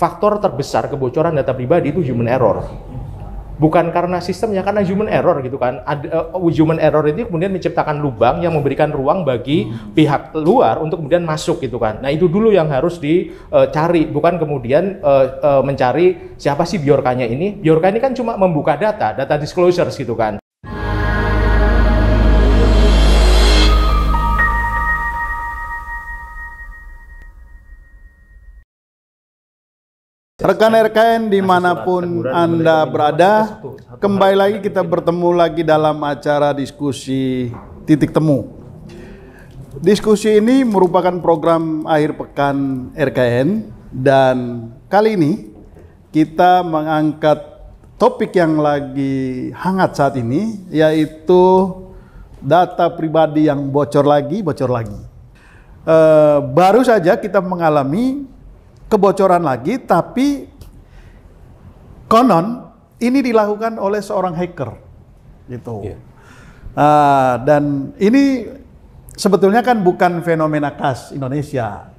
faktor terbesar kebocoran data pribadi itu human error. Bukan karena sistemnya, karena human error gitu kan. Human error itu kemudian menciptakan lubang yang memberikan ruang bagi pihak luar untuk kemudian masuk gitu kan. Nah itu dulu yang harus dicari, bukan kemudian mencari siapa sih Bjorka-nya ini. Bjorka ini kan cuma membuka data disclosures gitu kan. Rekan RKN dimanapun Anda berada, kembali lagi kita bertemu lagi dalam acara diskusi Titik Temu. Diskusi ini merupakan program akhir pekan RKN dan kali ini kita mengangkat topik yang lagi hangat saat ini, yaitu data pribadi yang bocor lagi. Baru saja kita mengalami kebocoran lagi, tapi konon ini dilakukan oleh seorang hacker, gitu. Dan ini sebetulnya kan bukan fenomena khas Indonesia.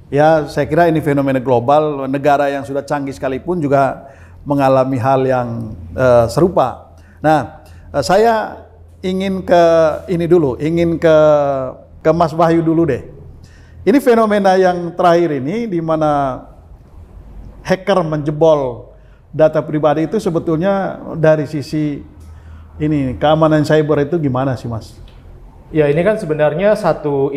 Ya, saya kira ini fenomena global. Negara yang sudah canggih sekalipun juga mengalami hal yang serupa. Nah, saya ingin ke ini dulu, ke Mas Wahyu dulu deh. Ini fenomena yang terakhir ini di mana hacker menjebol data pribadi itu sebetulnya dari sisi ini keamanan cyber itu gimana sih, Mas? Ya, ini kan sebenarnya satu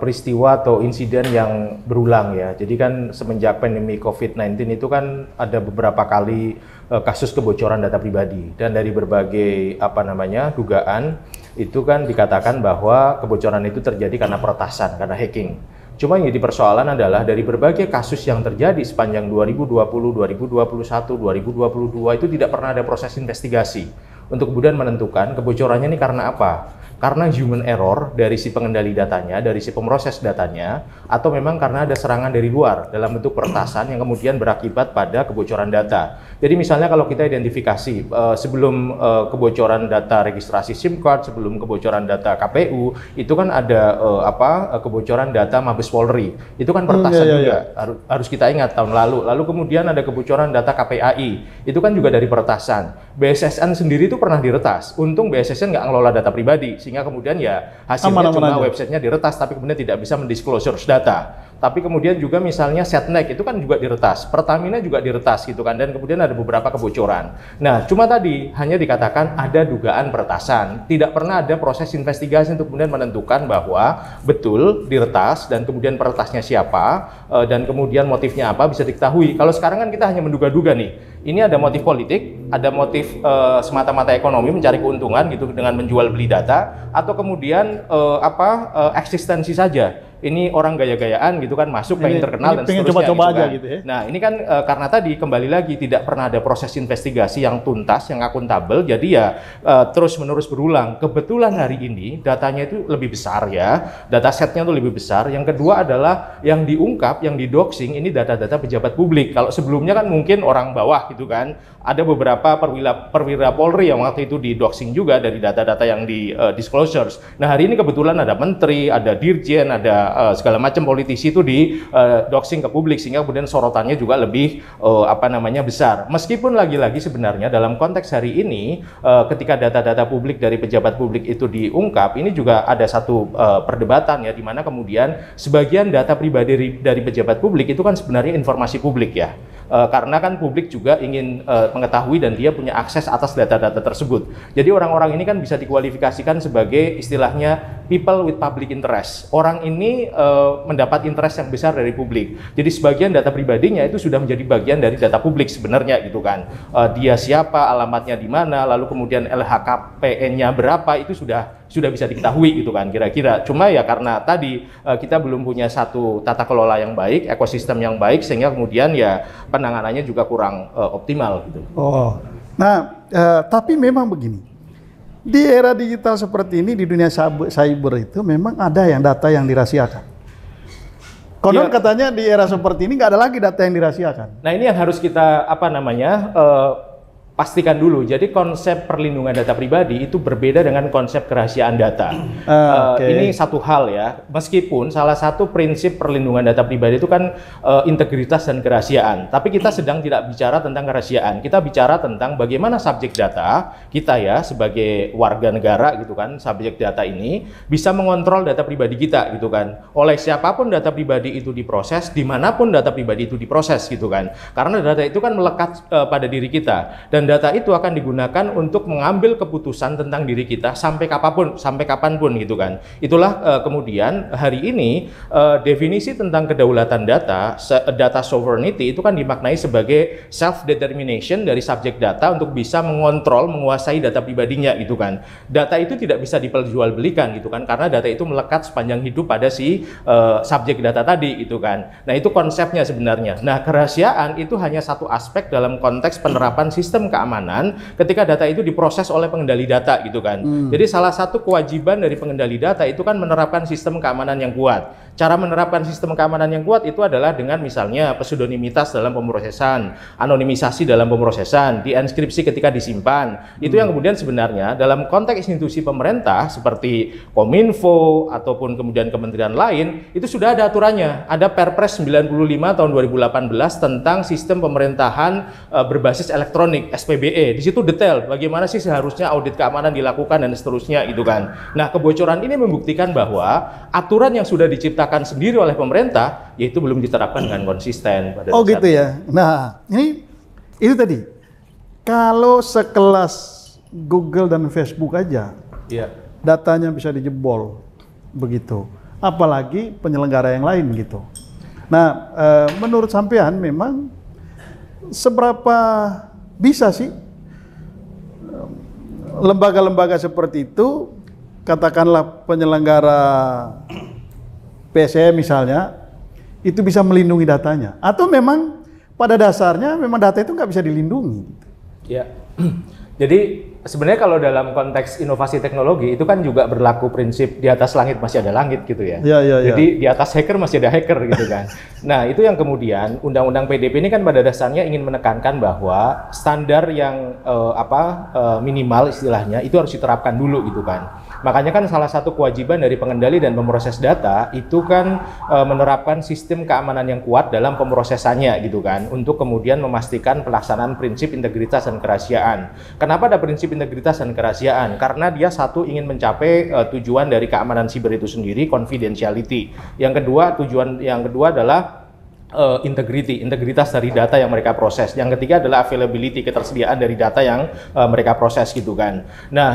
peristiwa atau insiden yang berulang ya. Jadi kan semenjak pandemi COVID-19 itu kan ada beberapa kali kasus kebocoran data pribadi, dan dari berbagai dugaan itu kan dikatakan bahwa kebocoran itu terjadi karena peretasan, karena hacking. Cuma yang jadi persoalan adalah dari berbagai kasus yang terjadi sepanjang 2020, 2021, 2022 itu tidak pernah ada proses investigasi untuk kemudian menentukan kebocorannya ini karena apa. Karena human error dari si pengendali datanya, dari si pemroses datanya, atau memang karena ada serangan dari luar dalam bentuk peretasan yang kemudian berakibat pada kebocoran data. Jadi misalnya kalau kita identifikasi sebelum kebocoran data registrasi SIM card, sebelum kebocoran data KPU, itu kan ada kebocoran data Mabes Polri. Itu kan peretasan juga. Harus kita ingat tahun lalu. Lalu kemudian ada kebocoran data KPAI. Itu kan juga dari peretasan. BSSN sendiri itu pernah diretas. Untung BSSN nggak ngelola data pribadi, sehingga kemudian ya hasilnya cuma websitenya diretas, tapi kemudian tidak bisa mendisclosure data. Tapi kemudian juga misalnya Setnek itu kan juga diretas, Pertamina juga diretas gitu kan, dan kemudian ada beberapa kebocoran. Nah, cuma tadi hanya dikatakan ada dugaan peretasan, tidak pernah ada proses investigasi untuk kemudian menentukan bahwa betul diretas dan kemudian peretasnya siapa dan kemudian motifnya apa bisa diketahui. Kalau sekarang kan kita hanya menduga-duga nih, ini ada motif politik, ada motif semata-mata ekonomi mencari keuntungan gitu dengan menjual beli data, atau kemudian eksistensi saja. Ini orang gaya-gayaan gitu kan, masuk pengen terkenal dan seterusnya coba-coba gitu aja kan. gitu ya. Nah ini kan karena tadi kembali lagi tidak pernah ada proses investigasi yang tuntas, yang akuntabel, jadi ya terus-menerus berulang. Kebetulan hari ini datanya itu lebih besar ya, datasetnya itu lebih besar. Yang kedua adalah yang diungkap, yang didoxing ini data-data pejabat publik. Kalau sebelumnya kan mungkin orang bawah gitu kan, ada beberapa perwira Polri yang waktu itu didoxing juga dari data-data yang di disclosures. Nah hari ini kebetulan ada menteri, ada dirjen, ada segala macam politisi itu di doxing ke publik, sehingga kemudian sorotannya juga lebih besar. Meskipun lagi-lagi sebenarnya dalam konteks hari ini ketika data-data publik dari pejabat publik itu diungkap, ini juga ada satu perdebatan ya, di mana kemudian sebagian data pribadi dari pejabat publik itu kan sebenarnya informasi publik ya. Karena kan publik juga ingin mengetahui dan dia punya akses atas data-data tersebut. Jadi orang-orang ini kan bisa dikualifikasikan sebagai istilahnya people with public interest. Orang ini mendapat interest yang besar dari publik. Jadi sebagian data pribadinya itu sudah menjadi bagian dari data publik sebenarnya gitu kan. Dia siapa, alamatnya di mana, lalu kemudian LHKPN-nya berapa, itu sudah bisa diketahui gitu kan kira-kira. Cuma ya karena tadi kita belum punya satu tata kelola yang baik, ekosistem yang baik, sehingga kemudian ya penanganannya juga kurang optimal gitu. Oh, nah tapi memang begini, di era digital seperti ini, di dunia cyber itu memang ada yang data yang dirahasiakan. Konon katanya di era seperti ini nggak ada lagi data yang dirahasiakan. Nah ini yang harus kita pastikan dulu. Jadi konsep perlindungan data pribadi itu berbeda dengan konsep kerahasiaan data. Ini satu hal ya. Meskipun salah satu prinsip perlindungan data pribadi itu kan integritas dan kerahasiaan. Tapi kita sedang tidak bicara tentang kerahasiaan. Kita bicara tentang bagaimana subjek data kita ya sebagai warga negara gitu kan, subjek data ini bisa mengontrol data pribadi kita gitu kan. Oleh siapapun data pribadi itu diproses, dimanapun data pribadi itu diproses gitu kan. Karena data itu kan melekat pada diri kita, dan data itu akan digunakan untuk mengambil keputusan tentang diri kita sampai kapanpun gitu kan. Itulah kemudian hari ini definisi tentang kedaulatan data, data sovereignty itu kan dimaknai sebagai self determination dari subjek data untuk bisa mengontrol, menguasai data pribadinya gitu kan. Data itu tidak bisa diperjualbelikan gitu kan, karena data itu melekat sepanjang hidup pada si subjek data tadi gitu kan. Nah, itu konsepnya sebenarnya. Nah, kerahasiaan itu hanya satu aspek dalam konteks penerapan sistem keamanan ketika data itu diproses oleh pengendali data gitu kan. Jadi salah satu kewajiban dari pengendali data itu kan menerapkan sistem keamanan yang kuat. Cara menerapkan sistem keamanan yang kuat itu adalah dengan misalnya pseudonimitas dalam pemrosesan, anonimisasi dalam pemrosesan, dienkripsi ketika disimpan. Itu yang kemudian sebenarnya dalam konteks institusi pemerintah seperti Kominfo ataupun kemudian kementerian lain itu sudah ada aturannya. Ada Perpres 95 tahun 2018 tentang sistem pemerintahan berbasis elektronik SPBE. Di situ detail bagaimana sih seharusnya audit keamanan dilakukan dan seterusnya gitu kan. Nah, kebocoran ini membuktikan bahwa aturan yang sudah diciptakan sendiri oleh pemerintah yaitu belum diterapkan dengan konsisten pada Oh gitu ya. Nah, itu tadi. Kalau sekelas Google dan Facebook aja, datanya bisa dijebol begitu. Apalagi penyelenggara yang lain gitu. Nah, menurut sampean memang seberapa bisa sih lembaga-lembaga seperti itu, katakanlah penyelenggara PSE misalnya, itu bisa melindungi datanya? Atau memang pada dasarnya memang data itu nggak bisa dilindungi? Ya, jadi sebenarnya kalau dalam konteks inovasi teknologi itu kan juga berlaku prinsip di atas langit masih ada langit gitu ya. Jadi di atas hacker masih ada hacker gitu kan. Nah, itu yang kemudian Undang-Undang PDP ini kan pada dasarnya ingin menekankan bahwa standar yang minimal istilahnya itu harus diterapkan dulu gitu kan. Makanya kan salah satu kewajiban dari pengendali dan pemroses data itu kan menerapkan sistem keamanan yang kuat dalam pemrosesannya gitu kan, untuk kemudian memastikan pelaksanaan prinsip integritas dan kerahasiaan. Kenapa ada prinsip integritas dan kerahasiaan? Karena dia satu ingin mencapai tujuan dari keamanan siber itu sendiri, confidentiality. Yang kedua adalah integritas dari data yang mereka proses. Yang ketiga adalah availability, ketersediaan dari data yang mereka proses gitu kan. Nah,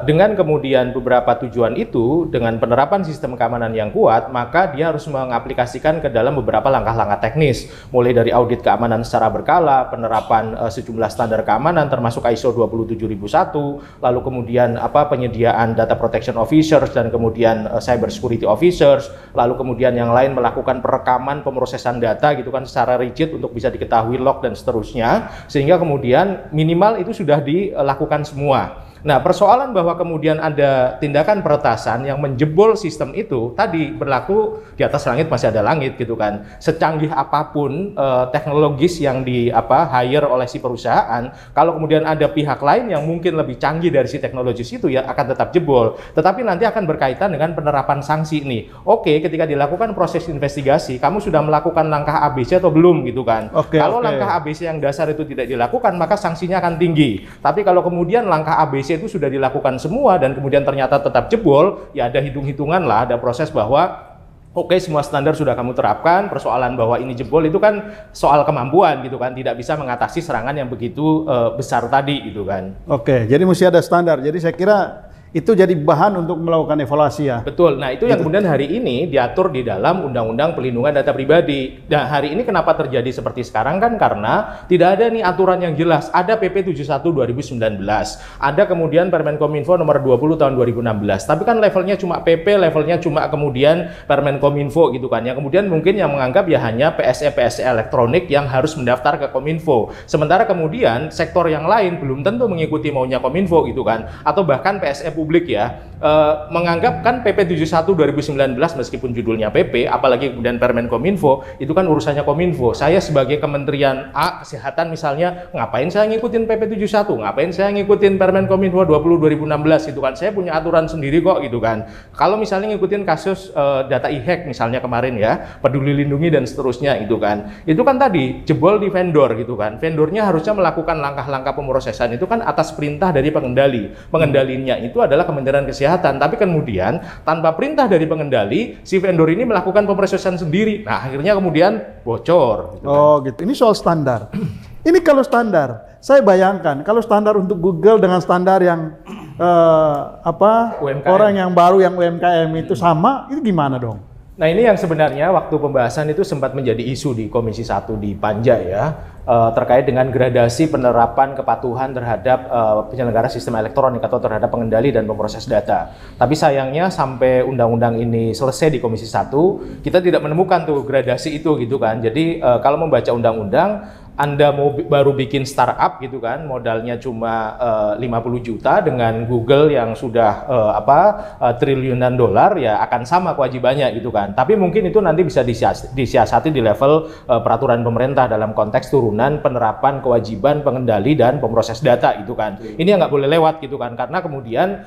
dengan kemudian beberapa tujuan itu, dengan penerapan sistem keamanan yang kuat, maka dia harus mengaplikasikan ke dalam beberapa langkah-langkah teknis, mulai dari audit keamanan secara berkala, penerapan sejumlah standar keamanan termasuk ISO 27001, lalu kemudian penyediaan data protection officers dan kemudian cyber security officers, lalu kemudian yang lain melakukan perekaman pemrosesan data gitu kan secara rigid untuk bisa diketahui log dan seterusnya, sehingga kemudian minimal itu sudah dilakukan semua. Nah, persoalan bahwa kemudian ada tindakan peretasan yang menjebol sistem itu tadi berlaku di atas langit masih ada langit gitu kan. Secanggih apapun teknologis yang hire oleh si perusahaan, kalau kemudian ada pihak lain yang mungkin lebih canggih dari si teknologis itu ya akan tetap jebol. Tetapi nanti akan berkaitan dengan penerapan sanksi nih. Oke, ketika dilakukan proses investigasi, kamu sudah melakukan langkah ABC atau belum gitu kan. Kalau langkah ABC yang dasar itu tidak dilakukan, maka sanksinya akan tinggi. Tapi kalau kemudian langkah ABC itu sudah dilakukan semua dan kemudian ternyata tetap jebol, ya ada hitung-hitungan lah, ada proses bahwa oke, semua standar sudah kamu terapkan, persoalan bahwa ini jebol itu kan soal kemampuan gitu kan, tidak bisa mengatasi serangan yang begitu besar tadi gitu kan. Oke, jadi mesti ada standar. Jadi saya kira itu jadi bahan untuk melakukan evaluasi ya. Betul. Nah, itu yang kemudian hari ini diatur di dalam Undang-Undang Pelindungan Data Pribadi. Nah, hari ini kenapa terjadi seperti sekarang kan karena tidak ada nih aturan yang jelas. Ada PP 71 2019. Ada kemudian Permenkominfo nomor 20 tahun 2016. Tapi kan levelnya cuma PP, levelnya cuma kemudian Permenkominfo gitu kan. Yang kemudian mungkin yang menganggap ya hanya PSE elektronik yang harus mendaftar ke Kominfo. Sementara kemudian sektor yang lain belum tentu mengikuti maunya Kominfo gitu kan. Atau bahkan PSE publik ya, menganggap kan PP 71 2019 meskipun judulnya PP, apalagi kemudian Permenkominfo, itu kan urusannya Kominfo. Saya sebagai Kementerian A, Kesehatan misalnya, ngapain saya ngikutin PP 71, ngapain saya ngikutin Permenkominfo 20 2016 gitu kan, saya punya aturan sendiri kok gitu kan. Kalau misalnya ngikutin kasus data e-hack misalnya kemarin ya, Peduli Lindungi dan seterusnya gitu kan, itu kan tadi jebol di vendor gitu kan, vendornya harusnya melakukan langkah-langkah pemrosesan itu kan atas perintah dari pengendali, pengendalinya itu adalah Kementerian Kesehatan, tapi kemudian tanpa perintah dari pengendali, si vendor ini melakukan pemrosesan sendiri, nah akhirnya kemudian bocor gitu kan. Oh gitu, ini soal standar. Ini kalau standar, saya bayangkan kalau standar untuk Google dengan standar yang UMKM. orang yang baru yang UMKM itu sama, itu gimana dong? Nah ini yang sebenarnya waktu pembahasan itu sempat menjadi isu di Komisi 1 di Panja ya, terkait dengan gradasi penerapan kepatuhan terhadap penyelenggara sistem elektronik atau terhadap pengendali dan pemroses data. Tapi sayangnya sampai undang-undang ini selesai di Komisi 1, kita tidak menemukan tuh gradasi itu gitu kan. Jadi kalau membaca undang-undang, Anda mau baru bikin startup gitu kan, modalnya cuma 50 juta dengan Google yang sudah triliunan dolar, ya akan sama kewajibannya gitu kan. Tapi mungkin itu nanti bisa disiasati di level peraturan pemerintah dalam konteks turunan penerapan kewajiban pengendali dan pemroses data gitu kan. Ini yang nggak boleh lewat gitu kan, karena kemudian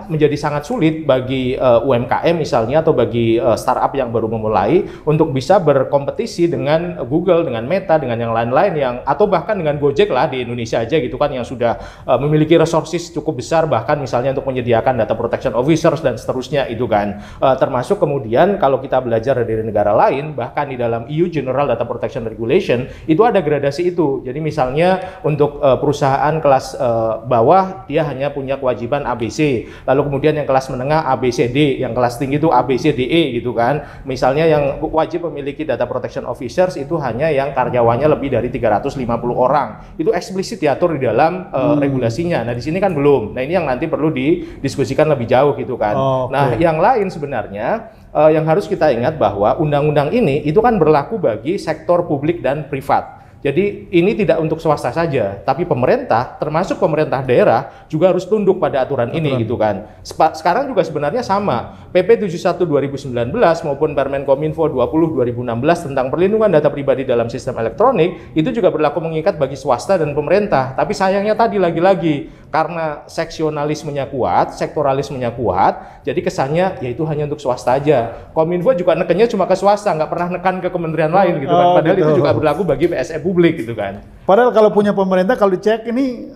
menjadi sangat sulit bagi UMKM misalnya atau bagi startup yang baru memulai untuk bisa berkompetisi dengan Google, dengan Meta, dengan yang lain-lain yang, atau bahkan dengan Gojek lah di Indonesia aja gitu kan, yang sudah memiliki resources cukup besar bahkan misalnya untuk menyediakan data protection officers dan seterusnya itu kan. Termasuk kemudian kalau kita belajar dari negara lain, bahkan di dalam EU General Data Protection Regulation itu ada gradasi itu. Jadi misalnya untuk perusahaan kelas bawah dia hanya punya kewajiban ABC, lalu kemudian yang kelas menengah ABCD, yang kelas tinggi itu ABCDE gitu kan. Misalnya yang wajib memiliki data protection officers itu hanya yang karyawannya lebih dari 350 orang. Itu eksplisit diatur di dalam regulasinya. Nah, di sini kan belum. Nah, ini yang nanti perlu didiskusikan lebih jauh gitu kan. Nah, yang lain sebenarnya yang harus kita ingat bahwa undang-undang ini itu kan berlaku bagi sektor publik dan privat. Jadi ini tidak untuk swasta saja, tapi pemerintah, termasuk pemerintah daerah juga harus tunduk pada aturan ini gitu kan. Sekarang juga sebenarnya sama, PP 71 2019 maupun Permenkominfo 20 2016 tentang perlindungan data pribadi dalam sistem elektronik itu juga berlaku mengikat bagi swasta dan pemerintah. Tapi sayangnya tadi lagi-lagi karena seksionalismenya kuat, sektoralismenya kuat, jadi kesannya ya itu hanya untuk swasta aja. Kominfo juga nekennya cuma ke swasta, nggak pernah nekan ke kementerian lain gitu kan. Padahal itu juga berlaku bagi PSE publik gitu kan. Padahal kalau punya pemerintah kalau dicek ini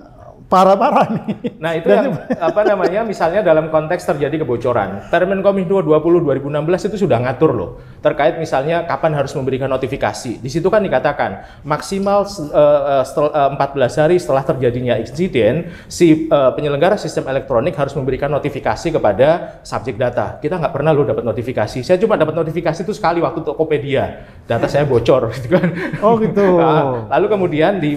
parah-parah nih. Nah itu yang misalnya dalam konteks terjadi kebocoran, Permenkominfo 20 2016 itu sudah ngatur loh terkait misalnya kapan harus memberikan notifikasi. Di situ kan dikatakan maksimal 14 hari setelah terjadinya insiden, si penyelenggara sistem elektronik harus memberikan notifikasi kepada subjek data. Kita nggak pernah loh dapat notifikasi. Saya cuma dapat notifikasi itu sekali waktu Tokopedia, data saya bocor gitu kan. Oh gitu. Lalu kemudian di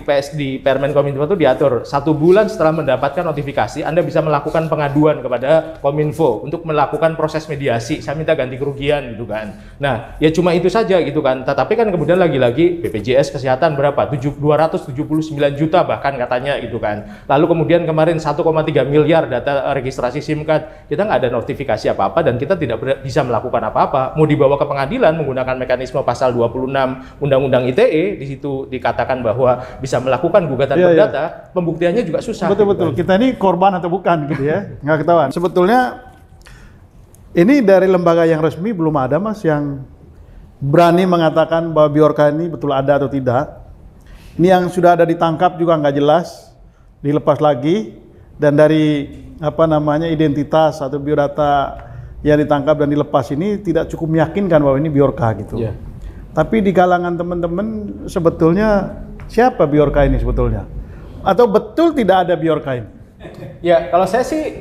Permenkominfo itu diatur 1 bulan setelah mendapatkan notifikasi, Anda bisa melakukan pengaduan kepada Kominfo untuk melakukan proses mediasi. Saya minta ganti kerugian gitu kan. Nah, ya cuma itu saja gitu kan. Tetapi kan kemudian lagi-lagi BPJS Kesehatan berapa? 279 juta bahkan katanya gitu kan. Lalu kemudian kemarin 1,3 miliar data registrasi SIM card. Kita nggak ada notifikasi apa-apa dan kita tidak bisa melakukan apa-apa. Mau dibawa ke pengadilan menggunakan mekanisme pasal 26 Undang-Undang ITE, di situ dikatakan bahwa bisa melakukan gugatan perdata, pembuktiannya juga susah. Betul-betul, kita ini korban atau bukan gitu ya, nggak ketahuan. Sebetulnya ini dari lembaga yang resmi belum ada Mas yang berani mengatakan bahwa Bjorka ini betul ada atau tidak. Ini yang sudah ada ditangkap juga nggak jelas, dilepas lagi, dan dari identitas atau biodata yang ditangkap dan dilepas ini tidak cukup meyakinkan bahwa ini Bjorka gitu. Yeah. Tapi di kalangan teman-teman sebetulnya siapa Bjorka ini sebetulnya? Atau betul tidak ada Bjorka ini? Ya, kalau saya sih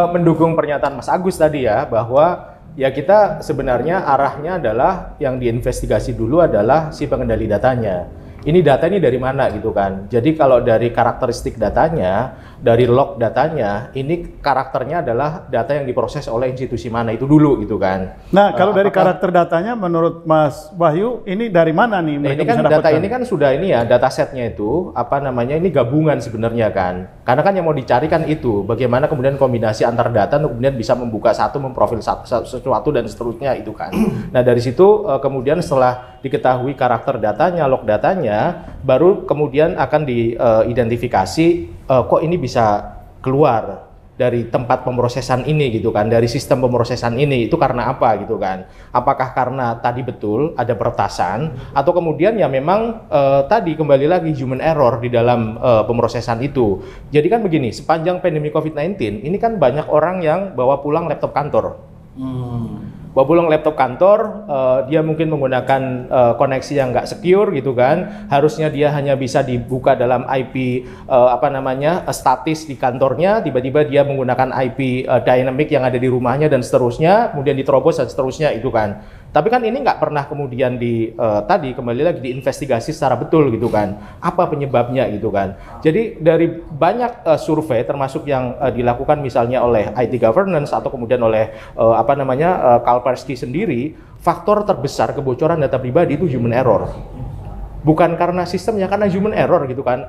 mendukung pernyataan Mas Agus tadi ya, bahwa ya kita sebenarnya arahnya adalah yang diinvestigasi dulu adalah si pengendali datanya. ini data ini dari mana gitu kan. Jadi kalau dari karakteristik datanya, dari log datanya, ini karakternya adalah data yang diproses oleh institusi mana itu dulu gitu kan. Nah, kalau dari karakter datanya menurut Mas Wahyu ini dari mana nih mereka ini kan bisa data dapatkan? ini kan sudah ini ya, datasetnya itu apa namanya, ini gabungan sebenarnya kan. Karena kan yang mau dicari kan itu bagaimana kemudian kombinasi antar data untuk kemudian bisa membuka satu, memprofil sesuatu dan seterusnya itu kan. Nah, dari situ kemudian setelah diketahui karakter datanya, log datanya, baru kemudian akan diidentifikasi kok ini bisa keluar dari tempat pemrosesan ini gitu kan, dari sistem pemrosesan ini, itu karena apa gitu kan. Apakah karena tadi betul ada peretasan, atau kemudian ya memang tadi kembali lagi human error di dalam pemrosesan itu. Jadi kan begini, sepanjang pandemi COVID-19 ini kan banyak orang yang bawa pulang laptop kantor. Bawa pulang laptop kantor, dia mungkin menggunakan koneksi yang nggak secure gitu kan. Harusnya dia hanya bisa dibuka dalam IP statis di kantornya, tiba-tiba dia menggunakan IP dynamic yang ada di rumahnya dan seterusnya, kemudian diterobos dan seterusnya itu kan. Tapi kan ini nggak pernah kemudian tadi kembali lagi diinvestigasi secara betul gitu kan. Apa penyebabnya gitu kan. Jadi dari banyak survei termasuk yang dilakukan misalnya oleh IT Governance atau kemudian oleh Kaspersky sendiri, faktor terbesar kebocoran data pribadi itu human error. Bukan karena sistemnya, karena human error gitu kan.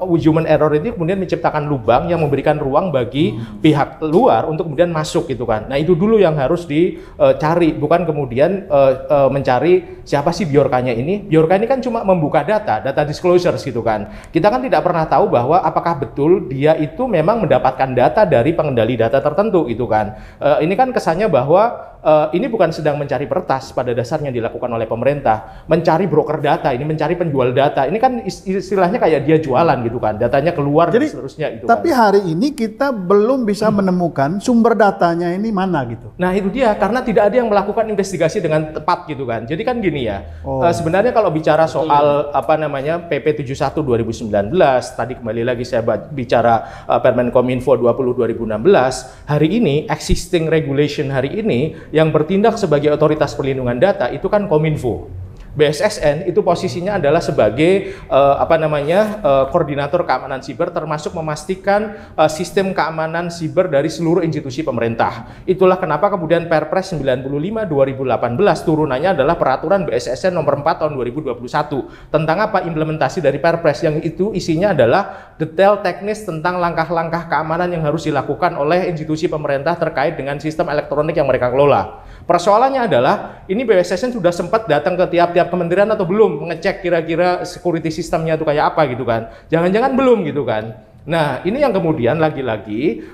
Human error itu kemudian menciptakan lubang yang memberikan ruang bagi pihak luar untuk kemudian masuk gitu kan. Nah, itu dulu yang harus dicari, bukan kemudian mencari siapa sih Bjorka-nya ini. Bjorka ini kan cuma membuka data disclosures gitu kan. Kita kan tidak pernah tahu bahwa apakah betul dia itu memang mendapatkan data dari pengendali data tertentu gitu kan. Ini kan kesannya bahwa ini bukan sedang mencari peretas pada dasarnya dilakukan oleh pemerintah, mencari broker data, ini mencari penjual data. Ini kan istilahnya kayak dia jualan gitu kan, datanya keluar. Jadi, dan seterusnya itu. Tapi kan hari ini kita belum bisa menemukan sumber datanya ini mana gitu. Nah, itu dia, karena tidak ada yang melakukan investigasi dengan tepat gitu kan. Jadi kan gini ya, sebenarnya kalau bicara soal PP 71 2019, tadi kembali lagi saya bicara Permen Kominfo 20 2016, hari ini existing regulation hari ini yang bertindak sebagai otoritas perlindungan data itu kan Kominfo. BSSN itu posisinya adalah sebagai koordinator keamanan siber, termasuk memastikan sistem keamanan siber dari seluruh institusi pemerintah. Itulah kenapa kemudian Perpres 95 2018 turunannya adalah peraturan BSSN nomor 4 tahun 2021 tentang apa implementasi dari Perpres, yang itu isinya adalah detail teknis tentang langkah-langkah keamanan yang harus dilakukan oleh institusi pemerintah terkait dengan sistem elektronik yang mereka kelola. Persoalannya adalah ini BSSN sudah sempat datang ke tiap-tiap kementerian atau belum mengecek kira-kira security sistemnya itu kayak apa gitu kan. Jangan-jangan belum gitu kan. Nah, ini yang kemudian lagi-lagi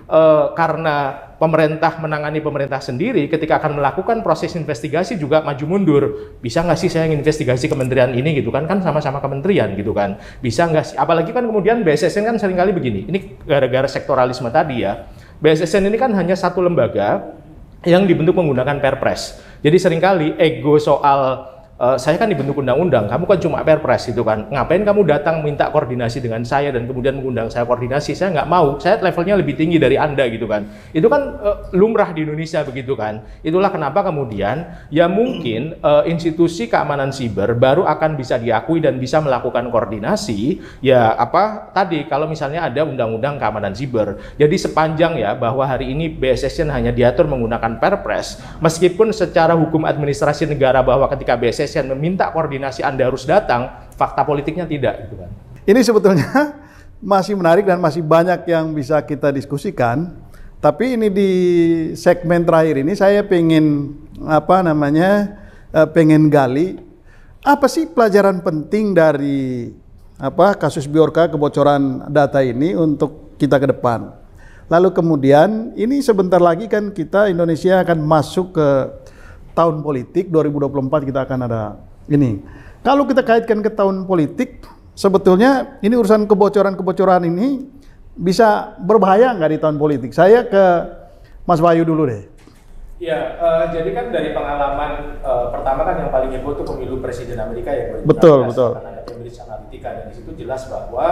karena pemerintah menangani pemerintah sendiri, ketika akan melakukan proses investigasi juga maju mundur. Bisa nggak sih saya investigasi kementerian ini gitu kan sama-sama kementerian gitu kan. Bisa nggak sih? Apalagi kan kemudian BSSN kan seringkali begini. Ini gara-gara sektoralisme tadi ya. BSSN ini kan hanya satu lembaga yang dibentuk menggunakan Perpres. Jadi seringkali ego soal saya kan dibentuk undang-undang, kamu kan cuma Perpres gitu kan. Ngapain kamu datang minta koordinasi dengan saya dan kemudian mengundang saya koordinasi? Saya nggak mau, saya levelnya lebih tinggi dari Anda gitu kan. Itu kan lumrah di Indonesia begitu kan. Itulah kenapa kemudian ya mungkin institusi keamanan siber baru akan bisa diakui dan bisa melakukan koordinasi ya tadi kalau misalnya ada undang-undang keamanan siber. Jadi sepanjang ya bahwa hari ini BSSN hanya diatur menggunakan Perpres, meskipun secara hukum administrasi negara bahwa ketika BSSN meminta koordinasi Anda harus datang, fakta politiknya tidak gitu kan. Ini sebetulnya masih menarik dan masih banyak yang bisa kita diskusikan. Tapi ini di segmen terakhir ini saya pengen pengen gali apa sih pelajaran penting dari kasus Bjorka, kebocoran data ini untuk kita ke depan. Lalu kemudian ini sebentar lagi kan kita Indonesia akan masuk ke tahun politik, 2024 kita akan ada ini. Kalau kita kaitkan ke tahun politik, sebetulnya ini urusan kebocoran-kebocoran ini bisa berbahaya nggak di tahun politik? Saya ke Mas Wahyu dulu deh. Ya, jadi kan dari pengalaman pertama kan yang paling heboh itu pemilu presiden Amerika ya. Betul. Karena ada Cambridge Analytica dan di situ jelas bahwa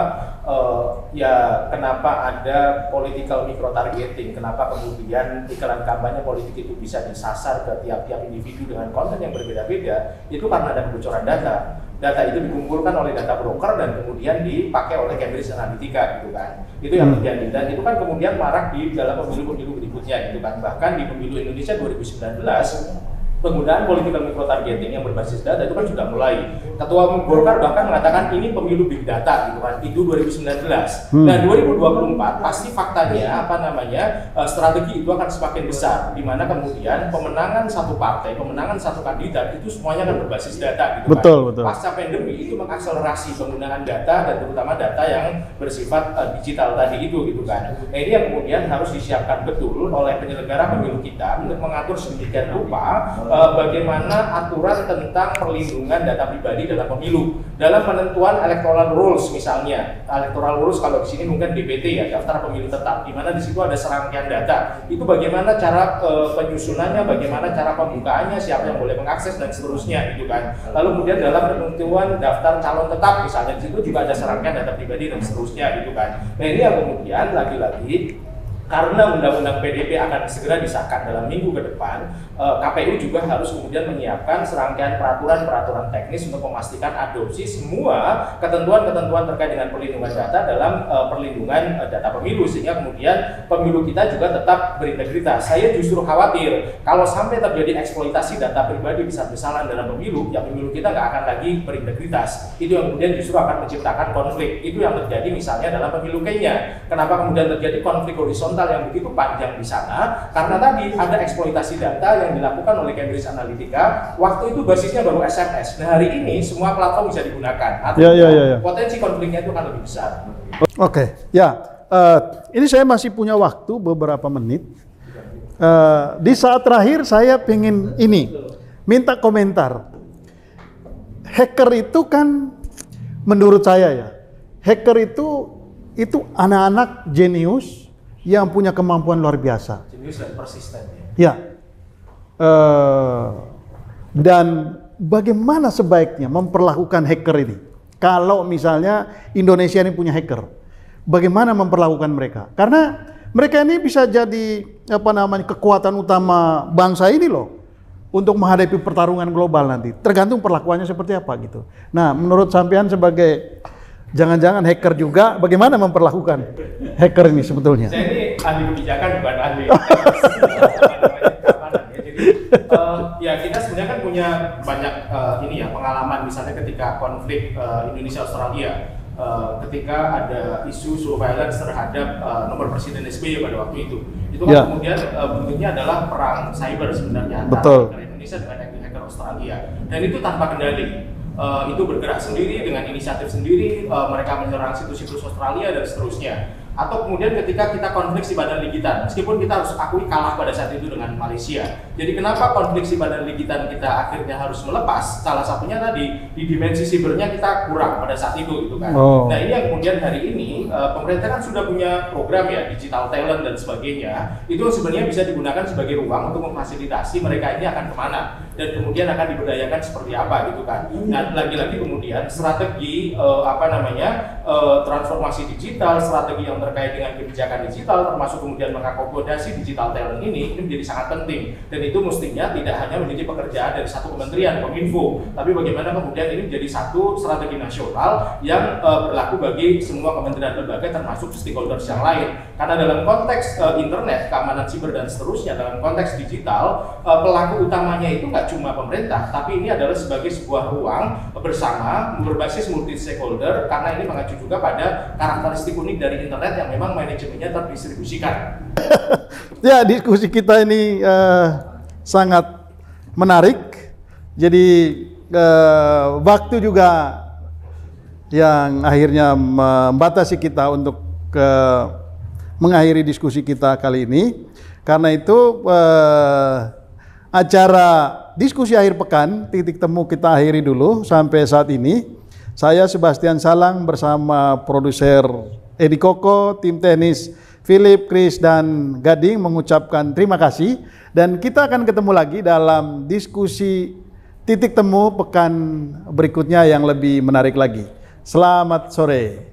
ya kenapa ada political micro targeting, kenapa kemudian iklan kampanye politik itu bisa disasar ke tiap-tiap individu dengan konten yang berbeda-beda, itu karena ada kebocoran data. Data itu dikumpulkan oleh data broker dan kemudian dipakai oleh Cambridge Analytica gitu kan. Itu yang terjadi dan itu kan kemudian marak di dalam pemilu-pemilu berikutnya gitu kan. Bahkan di pemilu Indonesia 2019 penggunaan political micro-targeting yang berbasis data itu kan sudah mulai. Ketua Umum Golkar bahkan mengatakan ini pemilu big data gitu kan, itu 2019. Nah 2024 pasti faktanya strategi itu akan semakin besar, di mana kemudian pemenangan satu partai, pemenangan satu kandidat itu semuanya akan berbasis data gitu betul, kan. Pasca pandemi itu mengakselerasi penggunaan data dan terutama data yang bersifat digital tadi itu gitu kan. Nah ini yang kemudian harus disiapkan betul oleh penyelenggara pemilu kita untuk mengatur sedemikian rupa bagaimana aturan tentang perlindungan data pribadi dalam pemilu, dalam penentuan electoral rules misalnya. Electoral rules kalau di sini mungkin DPT ya, daftar pemilih tetap, di mana di situ ada serangkaian data. Itu bagaimana cara penyusunannya, bagaimana cara pembukaannya, siapa yang boleh mengakses dan seterusnya gitu kan. Lalu kemudian dalam penentuan daftar calon tetap misalnya, di situ juga ada serangkaian data pribadi dan seterusnya gitu kan. Nah ini yang kemudian lagi-lagi karena undang-undang PDP akan segera disahkan dalam minggu ke depan, KPU juga harus kemudian menyiapkan serangkaian peraturan-peraturan teknis untuk memastikan adopsi semua ketentuan-ketentuan terkait dengan perlindungan data dalam perlindungan data pemilu, sehingga kemudian pemilu kita juga tetap berintegritas. Saya justru khawatir kalau sampai terjadi eksploitasi data pribadi besar-besaran dalam pemilu, ya pemilu kita nggak akan lagi berintegritas. Itu yang kemudian justru akan menciptakan konflik. Itu yang terjadi misalnya dalam pemilu Kenya. Kenapa kemudian terjadi konflik horizontal yang begitu panjang di sana? Karena tadi ada eksploitasi data yang dilakukan oleh Cambridge Analytica. Waktu itu basisnya baru SMS. Nah hari ini semua platform bisa digunakan. Artinya potensi konfliknya itu akan lebih besar. Oke, ini saya masih punya waktu beberapa menit. Di saat terakhir saya pengen minta komentar. Hacker itu kan menurut saya ya, hacker itu anak-anak jenius yang punya kemampuan luar biasa. Jenius dan persisten ya. Ya. Dan bagaimana sebaiknya memperlakukan hacker ini? Kalau misalnya Indonesia ini punya hacker, bagaimana memperlakukan mereka? Karena mereka ini bisa jadi kekuatan utama bangsa ini loh untuk menghadapi pertarungan global nanti. Tergantung perlakuannya seperti apa gitu. Nah, menurut sampean sebagai jangan-jangan hacker juga, bagaimana memperlakukan hacker ini sebetulnya? Saya ini ahli kebijakan bukan ahli keamanan ya. Jadi ya kita sebenarnya kan punya banyak pengalaman, misalnya ketika konflik Indonesia Australia, ketika ada isu surveillance terhadap nomor Presiden SBY pada waktu itu kan kemudian bentuknya adalah perang cyber sebenarnya antara hacker Indonesia dengan hacker Australia, dan itu tanpa kendali. Itu bergerak sendiri dengan inisiatif sendiri, mereka menyerang situs-situs Australia dan seterusnya. Atau kemudian ketika kita konflik si Badan Ligitan, meskipun kita harus akui kalah pada saat itu dengan Malaysia. Jadi kenapa konflik si Badan Ligitan kita akhirnya harus melepas? Salah satunya tadi di dimensi sibernya kita kurang pada saat itu gitu kan. Nah ini yang kemudian hari ini pemerintah kan sudah punya program ya, digital talent dan sebagainya. Itu sebenarnya bisa digunakan sebagai ruang untuk memfasilitasi mereka ini akan kemana dan kemudian akan diberdayakan seperti apa gitu kan. Nah lagi-lagi kemudian strategi transformasi digital, strategi yang terkait dengan kebijakan digital, termasuk kemudian mengakomodasi digital talent ini menjadi sangat penting, dan itu mestinya tidak hanya menjadi pekerjaan dari satu kementerian Kominfo, tapi bagaimana kemudian ini menjadi satu strategi nasional yang berlaku bagi semua kementerian lembaga termasuk stakeholders yang lain. Karena dalam konteks internet, keamanan siber dan seterusnya, dalam konteks digital, pelaku utamanya itu nggak cuma pemerintah, tapi ini adalah sebagai sebuah ruang bersama berbasis multi stakeholder, karena ini mengacu juga pada karakteristik unik dari internet yang memang manajemennya terdistribusikan. Ya, diskusi kita ini sangat menarik. Jadi waktu juga yang akhirnya membatasi kita untuk mengakhiri diskusi kita kali ini. Karena itu acara diskusi akhir pekan titik temu kita akhiri dulu sampai saat ini. Saya Sebastian Salang bersama produser Edi Koko, tim teknis Philip, Chris, dan Gading mengucapkan terima kasih, dan kita akan ketemu lagi dalam diskusi titik temu pekan berikutnya yang lebih menarik lagi. Selamat sore.